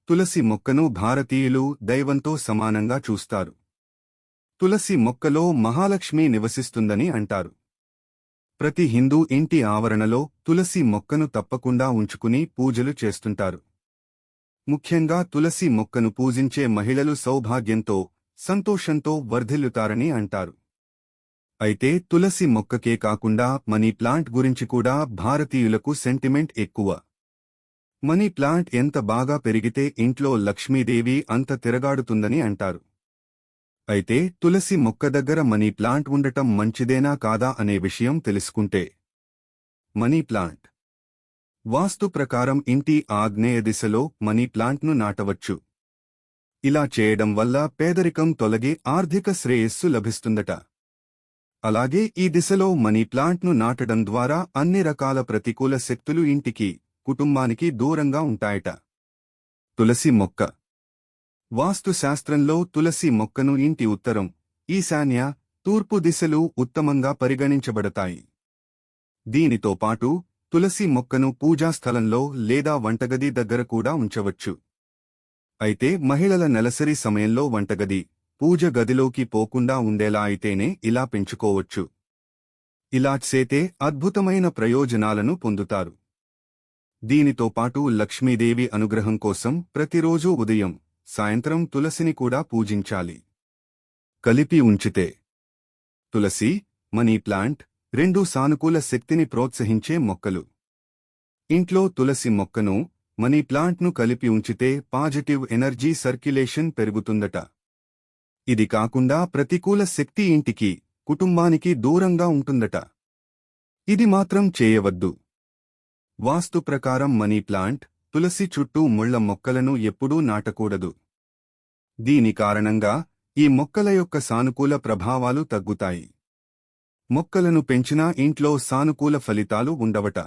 తులసి మొక్కను భారతీయులు దైవంతో సమానంగా చూస్తారు. తులసి మొక్కలో మహాలక్ష్మి నివసిస్తుందని అంటారు. ప్రతి హిందూ ఇంటి ఆవరణలో తులసి మొక్కను తప్పకుండా ఉంచుకుని పూజలు చేస్తుంటారు. ముఖ్యంగా తులసి మొక్కను పూజించే మహిళలు సౌభాగ్యంతో, సంతోషంతో వర్ధిల్లుతారని అంటారు. అయితే తులసి మొక్కకే కాకుండా మనీ ప్లాంట్ గురించి కూడా భారతీయులకు సెంటిమెంట్ ఎక్కువ. మనీ ప్లాంట్ ఎంత బాగా పెరిగితే ఇంట్లో లక్ష్మీదేవి అంత తిరగాడుతుందని అంటారు. అయితే తులసి మొక్క దగ్గర మనీ ప్లాంట్ ఉండటం మంచిదేనా కాదా అనే విషయం తెలుసుకుంటే, మనీ ప్లాంట్ వాస్తు ప్రకారం ఇంటి ఆగ్నేయ దిశలో మనీ ప్లాంట్ను నాటవచ్చు. ఇలా చేయడం వల్ల పేదరికం తొలగి ఆర్థిక శ్రేయస్సు లభిస్తుందట. అలాగే ఈ దిశలో మనీ ప్లాంట్ను నాటడం ద్వారా అన్ని రకాల ప్రతికూల శక్తులు ఇంటికి, కుటుంబానికి దూరంగా ఉంటాయట. తులసి మొక్క వాస్తుశాస్త్రంలో తులసి మొక్కను ఇంటి ఉత్తరం, ఈశాన్య, తూర్పు దిశలు ఉత్తమంగా పరిగణించబడతాయి. దీనితో పాటు తులసి మొక్కను పూజాస్థలంలో లేదా వంటగది దగ్గర కూడా ఉంచవచ్చు. అయితే మహిళల నెలసరి సమయంలో వంటగది, పూజ గదిలోకి పోకుండా ఉండేలా అయితేనే ఇలా పెంచుకోవచ్చు. ఇలా చేతే అద్భుతమైన ప్రయోజనాలను పొందుతారు. దీనితో పాటు లక్ష్మీదేవి అనుగ్రహం కోసం ప్రతిరోజూ ఉదయం, సాయంత్రం తులసిని కూడా పూజించాలి. కలిపి ఉంచితే తులసి, మనీ ప్లాంట్ రెండూ సానుకూల శక్తిని ప్రోత్సహించే మొక్కలు. ఇంట్లో తులసి మొక్కను, మనీ ప్లాంట్ను కలిపి ఉంచితే పాజిటివ్ ఎనర్జీ సర్క్యులేషన్ పెరుగుతుందట. ఇది కాకుండా ప్రతికూల శక్తి ఇంటికి, కుటుంబానికి దూరంగా ఉంటుందట. ఇది మాత్రం చేయవద్దు. వాస్తు ప్రకారం మనీ ప్లాంట్, తులసి చుట్టూ ముళ్ల మొక్కలను ఎప్పుడూ నాటకూడదు. దీని కారణంగా ఈ మొక్కల యొక్క సానుకూల ప్రభావాలు తగ్గుతాయి. మొక్కలను పెంచినా ఇంట్లో సానుకూల ఫలితాలు ఉండవట.